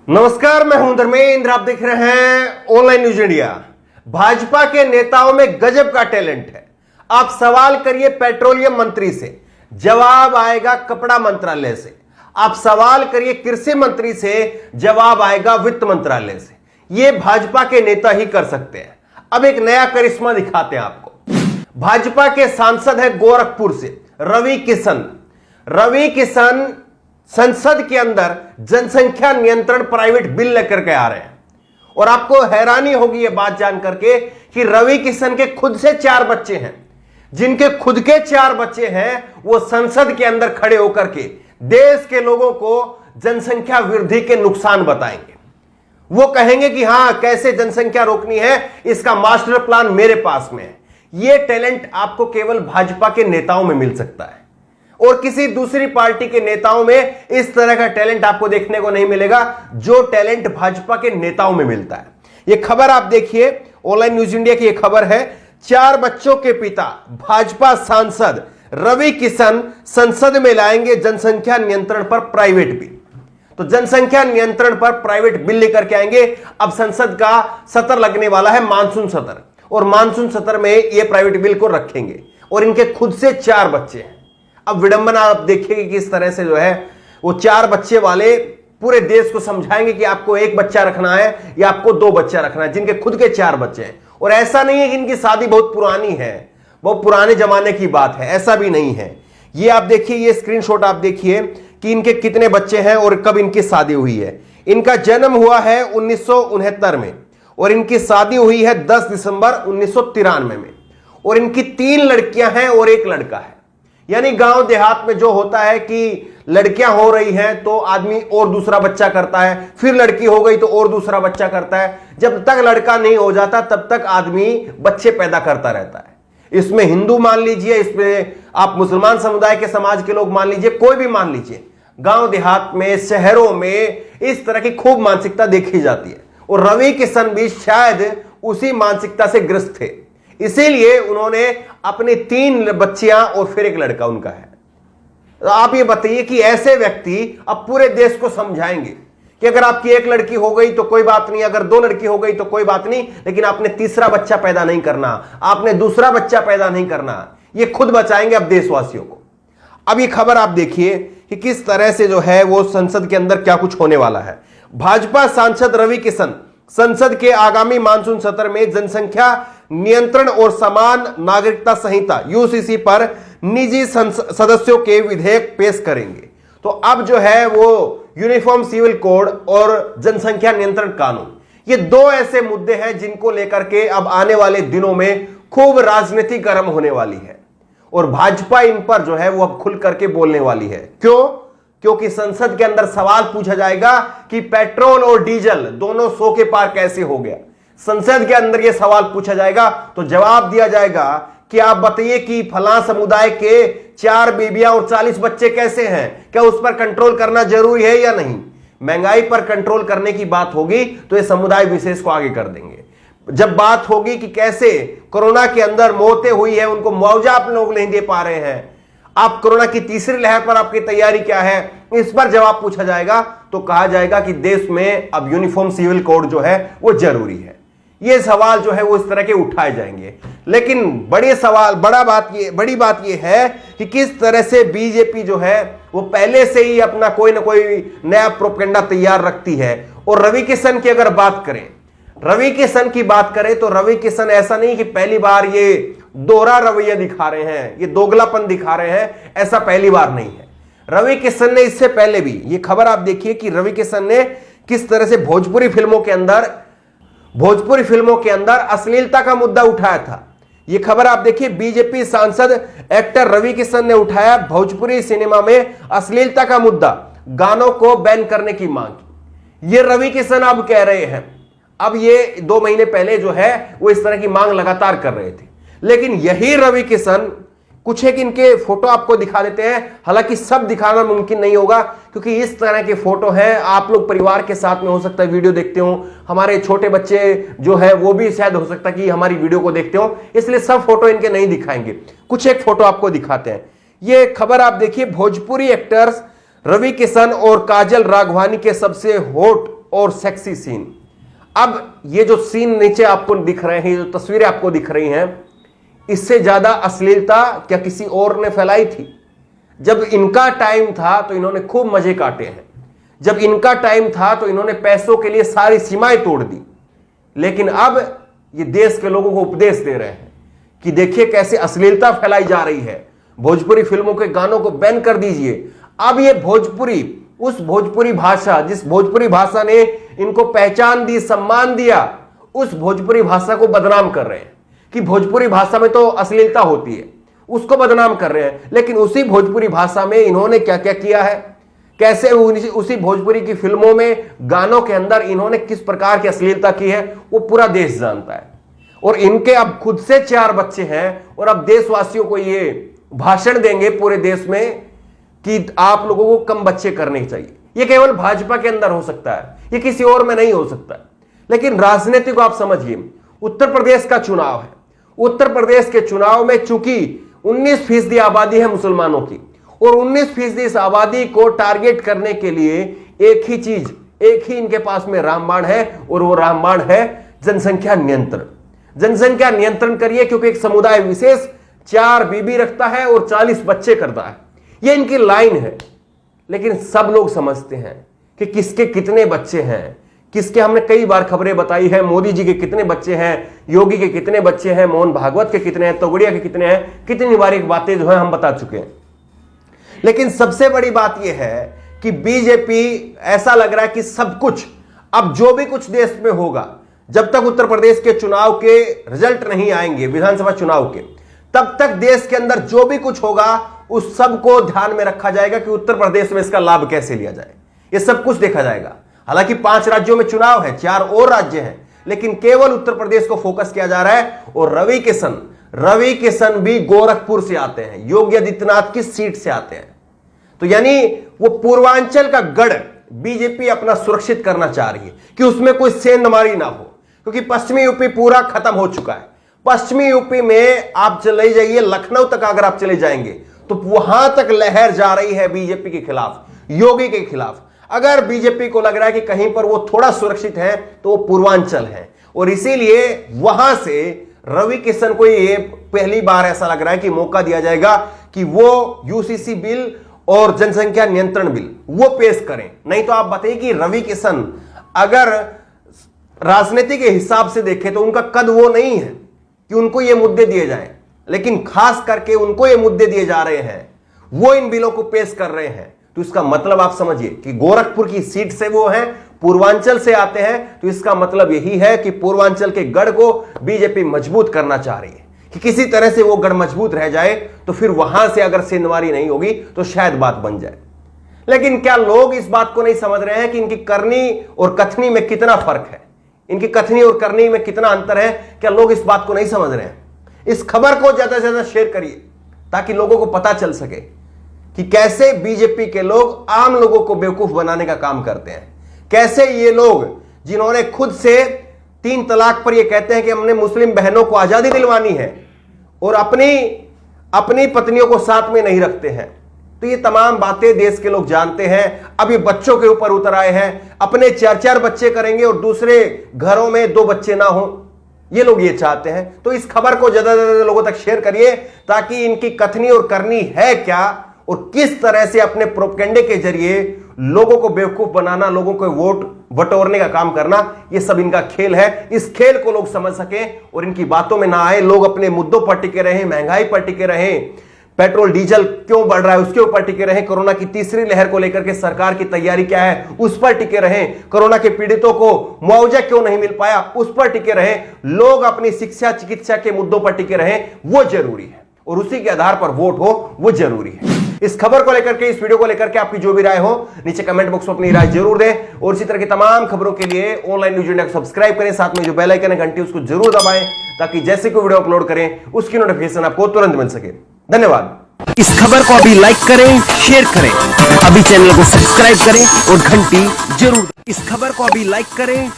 नमस्कार, मैं हूं धर्मेंद्र। आप देख रहे हैं ऑनलाइन न्यूज इंडिया। भाजपा के नेताओं में गजब का टैलेंट है। आप सवाल करिए पेट्रोलियम मंत्री से, जवाब आएगा कपड़ा मंत्रालय से। आप सवाल करिए कृषि मंत्री से, जवाब आएगा वित्त मंत्रालय से। यह भाजपा के नेता ही कर सकते हैं। अब एक नया करिश्मा दिखाते हैं आपको। भाजपा के सांसद है गोरखपुर से रवि किशन। रवि किशन संसद के अंदर जनसंख्या नियंत्रण प्राइवेट बिल लेकर के आ रहे हैं और आपको हैरानी होगी यह बात जान करके कि रवि किशन के खुद से 4 बच्चे हैं। जिनके खुद के 4 बच्चे हैं वो संसद के अंदर खड़े होकर के देश के लोगों को जनसंख्या वृद्धि के नुकसान बताएंगे। वो कहेंगे कि हां, कैसे जनसंख्या रोकनी है, इसका मास्टर प्लान मेरे पास में है। यह टैलेंट आपको केवल भाजपा के नेताओं में मिल सकता है और किसी दूसरी पार्टी के नेताओं में इस तरह का टैलेंट आपको देखने को नहीं मिलेगा जो टैलेंट भाजपा के नेताओं में मिलता है। यह खबर आप देखिए, ऑनलाइन न्यूज इंडिया की यह खबर है। 4 बच्चों के पिता भाजपा सांसद रवि किशन संसद में लाएंगे जनसंख्या नियंत्रण पर प्राइवेट बिल। तो जनसंख्या नियंत्रण पर प्राइवेट बिल लेकर के आएंगे। अब संसद का सत्र लगने वाला है, मानसून सत्र, और मानसून सत्र में यह प्राइवेट बिल को रखेंगे और इनके खुद से 4 बच्चे हैं। अब विडंबना आप देखिए कि किस तरह से जो है वो 4 बच्चे वाले पूरे देश को समझाएंगे कि आपको 1 बच्चा रखना है या आपको 2 बच्चा रखना है, जिनके खुद के 4 बच्चे हैं। और ऐसा नहीं है कि इनकी शादी बहुत पुरानी है, वो पुराने जमाने की बात है, ऐसा भी नहीं है। ये आप देखिए, ये स्क्रीनशॉट आप देखिए कि इनके कितने बच्चे हैं और कब इनकी शादी हुई है। इनका जन्म हुआ है 1969 में और इनकी शादी हुई है 10 दिसंबर 1993 में। और इनकी 3 लड़कियां हैं और 1 लड़का है। यानी गांव देहात में जो होता है कि लड़कियां हो रही हैं तो आदमी और दूसरा बच्चा करता है, फिर लड़की हो गई तो और दूसरा बच्चा करता है। जब तक लड़का नहीं हो जाता तब तक आदमी बच्चे पैदा करता रहता है। इसमें हिंदू मान लीजिए, इसमें आप मुसलमान समुदाय के समाज के लोग मान लीजिए, कोई भी मान लीजिए, गांव देहात में शहरों में इस तरह की खूब मानसिकता देखी जाती है। और रवि किशन भी शायद उसी मानसिकता से ग्रस्त थे, इसीलिए उन्होंने अपनी 3 बच्चियां और फिर 1 लड़का उनका है। तो आप ये बताइए कि ऐसे व्यक्ति अब पूरे देश को समझाएंगे कि अगर आपकी 1 लड़की हो गई तो कोई बात नहीं, अगर 2 लड़की हो गई तो कोई बात नहीं, लेकिन आपने तीसरा बच्चा पैदा नहीं करना, आपने दूसरा बच्चा पैदा नहीं करना। ये खुद बचाएंगे अब देशवासियों को। अब ये खबर आप देखिए कि किस तरह से जो है वो संसद के अंदर क्या कुछ होने वाला है। भाजपा सांसद रवि किशन संसद के आगामी मानसून सत्र में जनसंख्या नियंत्रण और समान नागरिकता संहिता यूसीसी पर निजी सदस्यों के विधेयक पेश करेंगे। तो अब जो है वो यूनिफॉर्म सिविल कोड और जनसंख्या नियंत्रण कानून, ये 2 ऐसे मुद्दे हैं जिनको लेकर के अब आने वाले दिनों में खूब राजनीति गर्म होने वाली है और भाजपा इन पर जो है वो अब खुल करके बोलने वाली है। क्योंकि संसद के अंदर सवाल पूछा जाएगा कि पेट्रोल और डीजल दोनों 100 के पार कैसे हो गया। संसद के अंदर यह सवाल पूछा जाएगा तो जवाब दिया जाएगा कि आप बताइए कि फलां समुदाय के 4 बीबियां और 40 बच्चे कैसे हैं, क्या उस पर कंट्रोल करना जरूरी है या नहीं। महंगाई पर कंट्रोल करने की बात होगी तो ये समुदाय विशेष को आगे कर देंगे। जब बात होगी कि कैसे कोरोना के अंदर मौतें हुई है, उनको मुआवजा आप लोग नहीं दे पा रहे हैं, आप कोरोना की तीसरी लहर पर आपकी तैयारी क्या है, इस पर जवाब पूछा जाएगा तो कहा जाएगा कि देश में अब यूनिफॉर्म सिविल कोड जो है वो जरूरी है। ये सवाल जो है वो इस तरह के उठाए जाएंगे। लेकिन बड़ी बात ये है कि किस तरह से बीजेपी जो है वो पहले से ही अपना कोई ना कोई नया प्रोपेगेंडा तैयार रखती है। और रवि किशन की अगर बात करें, तो रवि किशन ऐसा नहीं कि पहली बार ये दोहरा रवैया दिखा रहे हैं, ये दोगलापन दिखा रहे हैं, ऐसा पहली बार नहीं है। रवि किशन ने इससे पहले भी, ये खबर आप देखिए कि रवि किशन ने किस तरह से भोजपुरी फिल्मों के अंदर अश्लीलता का मुद्दा उठाया था। ये खबर आप देखिए, बीजेपी सांसद एक्टर रवि किशन ने उठाया भोजपुरी सिनेमा में अश्लीलता का मुद्दा, गानों को बैन करने की मांग। ये रवि किशन अब कह रहे हैं। अब ये 2 महीने पहले जो है वो इस तरह की मांग लगातार कर रहे थे, लेकिन यही रवि किशन, कुछ एक इनके फोटो आपको दिखा देते हैं, हालांकि सब दिखाना मुमकिन नहीं होगा क्योंकि इस तरह के फोटो हैं। आप लोग परिवार के साथ में हो सकता है वीडियो देखते हो, हमारे छोटे बच्चे जो है वो भी शायद हो सकता है कि हमारी वीडियो को देखते हो, इसलिए सब फोटो इनके नहीं दिखाएंगे। कुछ एक फोटो आपको दिखाते हैं। ये खबर आप देखिए, भोजपुरी एक्टर्स रवि किशन और काजल राघवानी के सबसे हॉट और सेक्सी सीन। अब ये जो सीन नीचे आपको दिख रहे हैं, जो तस्वीरें आपको दिख रही हैं, इससे ज्यादा अश्लीलता क्या किसी और ने फैलाई थी? जब इनका टाइम था तो इन्होंने खूब मजे काटे हैं, जब इनका टाइम था तो इन्होंने पैसों के लिए सारी सीमाएं तोड़ दी। लेकिन अब ये देश के लोगों को उपदेश दे रहे हैं कि देखिए कैसे अश्लीलता फैलाई जा रही है, भोजपुरी फिल्मों के गानों को बैन कर दीजिए। अब ये भोजपुरी, उस भोजपुरी भाषा, जिस भोजपुरी भाषा ने इनको पहचान दी, सम्मान दिया, उस भोजपुरी भाषा को बदनाम कर रहे हैं कि भोजपुरी भाषा में तो अश्लीलता होती है, उसको बदनाम कर रहे हैं। लेकिन उसी भोजपुरी भाषा में इन्होंने क्या क्या किया है, कैसे उसी भोजपुरी की फिल्मों में, गानों के अंदर इन्होंने किस प्रकार की अश्लीलता की है, वो पूरा देश जानता है। और इनके अब खुद से 4 बच्चे हैं और अब देशवासियों को ये भाषण देंगे पूरे देश में कि आप लोगों को कम बच्चे करने चाहिए। ये केवल भाजपा के अंदर हो सकता है, ये किसी और में नहीं हो सकता। लेकिन राजनीति को आप समझिए, उत्तर प्रदेश का चुनाव है, उत्तर प्रदेश के चुनाव में चूंकि 19% आबादी है मुसलमानों की, और 19% इस आबादी को टारगेट करने के लिए एक ही चीज, एक ही इनके पास में रामबाण है, और वो रामबाण है जनसंख्या नियंत्रण। जनसंख्या नियंत्रण करिए, क्योंकि एक समुदाय विशेष 4 बीबी रखता है और 40 बच्चे करता है, ये इनकी लाइन है। लेकिन सब लोग समझते हैं कि किसके कितने बच्चे हैं, किसके, हमने कई बार खबरें बताई है, मोदी जी के कितने बच्चे हैं, योगी के कितने बच्चे हैं, मोहन भागवत के कितने हैं, तोगड़िया के कितने हैं, कितनी बार एक बातें जो है हम बता चुके हैं। लेकिन सबसे बड़ी बात यह है कि बीजेपी, ऐसा लग रहा है कि सब कुछ, अब जो भी कुछ देश में होगा, जब तक उत्तर प्रदेश के चुनाव के रिजल्ट नहीं आएंगे, विधानसभा चुनाव के, तब तक देश के अंदर जो भी कुछ होगा उस सब को ध्यान में रखा जाएगा कि उत्तर प्रदेश में इसका लाभ कैसे लिया जाए। यह सब कुछ देखा जाएगा। हालांकि 5 राज्यों में चुनाव है, 4 और राज्य हैं, लेकिन केवल उत्तर प्रदेश को फोकस किया जा रहा है। और रवि किशन भी गोरखपुर से आते हैं, योगी आदित्यनाथ की सीट से आते हैं। तो यानी वो पूर्वांचल का गढ़ बीजेपी अपना सुरक्षित करना चाह रही है कि उसमें कोई सेंधमारी ना हो, क्योंकि पश्चिमी यूपी पूरा खत्म हो चुका है। पश्चिमी यूपी में आप चले जाइए, लखनऊ तक अगर आप चले जाएंगे तो वहां तक लहर जा रही है बीजेपी के खिलाफ, योगी के खिलाफ। अगर बीजेपी को लग रहा है कि कहीं पर वो थोड़ा सुरक्षित है तो वो पूर्वांचल है, और इसीलिए वहां से रवि किशन को ये पहली बार ऐसा लग रहा है कि मौका दिया जाएगा कि वो यूसीसी बिल और जनसंख्या नियंत्रण बिल वो पेश करें। नहीं तो आप बताइए कि रवि किशन अगर राजनीति के हिसाब से देखें तो उनका कद वो नहीं है कि उनको ये मुद्दे दिए जाएं, लेकिन खास करके उनको ये मुद्दे दिए जा रहे हैं, वो इन बिलों को पेश कर रहे हैं। तो इसका मतलब आप समझिए कि गोरखपुर की सीट से वो हैं, पूर्वांचल से आते हैं, तो इसका मतलब यही है कि पूर्वांचल के गढ़ को बीजेपी मजबूत करना चाह रही है कि किसी तरह से वो गढ़ मजबूत रह जाए, तो फिर वहां से अगर सेंधमारी नहीं होगी तो शायद बात बन जाए। लेकिन क्या लोग इस बात को नहीं समझ रहे हैं कि इनकी करनी और कथनी में कितना फर्क है, इनकी कथनी और करनी में कितना अंतर है? क्या लोग इस बात को नहीं समझ रहे हैं? इस खबर को ज्यादा से ज्यादा शेयर करिए ताकि लोगों को पता चल सके कि कैसे बीजेपी के लोग आम लोगों को बेवकूफ बनाने का काम करते हैं। कैसे ये लोग, जिन्होंने खुद से 3 तलाक पर ये कहते हैं कि हमने मुस्लिम बहनों को आजादी दिलवानी है, और अपनी पत्नियों को साथ में नहीं रखते हैं, तो ये तमाम बातें देश के लोग जानते हैं। अब ये बच्चों के ऊपर उतर आए हैं, अपने 4-4 बच्चे करेंगे और दूसरे घरों में 2 बच्चे ना हो, ये लोग ये चाहते हैं। तो इस खबर को ज्यादा से ज्यादा लोगों तक शेयर करिए ताकि इनकी कथनी और करनी है क्या, और किस तरह से अपने प्रोपेगेंडे के जरिए लोगों को बेवकूफ बनाना, लोगों को वोट बटोरने का काम करना, ये सब इनका खेल है। इस खेल को लोग समझ सके और इनकी बातों में ना आए, लोग अपने मुद्दों पर टिके रहें, महंगाई पर टिके रहें, पेट्रोल डीजल क्यों बढ़ रहा है उसके ऊपर टिके रहें, कोरोना की तीसरी लहर को लेकर के सरकार की तैयारी क्या है उस पर टिके रहें, कोरोना के पीड़ितों को मुआवजा क्यों नहीं मिल पाया उस पर टिके रहें, लोग अपनी शिक्षा चिकित्सा के मुद्दों पर टिके रहें, वो जरूरी है, और उसी के आधार पर वोट हो वो जरूरी है। इस खबर को लेकर के, इस वीडियो को लेकर के आपकी जो भी राय हो नीचे कमेंट बॉक्स में अपनी राय जरूर दें, और इसी तरह की तमाम खबरों के लिए ऑनलाइन न्यूज इंडिया को सब्सक्राइब करें, साथ में जो बेल आइकन है घंटी उसको जरूर दबाएं ताकि जैसे कोई वीडियो अपलोड करें उसकी नोटिफिकेशन आपको तुरंत मिल सके। धन्यवाद। इस खबर को अभी लाइक करें, शेयर करें, अभी चैनल को सब्सक्राइब करें और घंटी जरूर। इस खबर को अभी लाइक करें।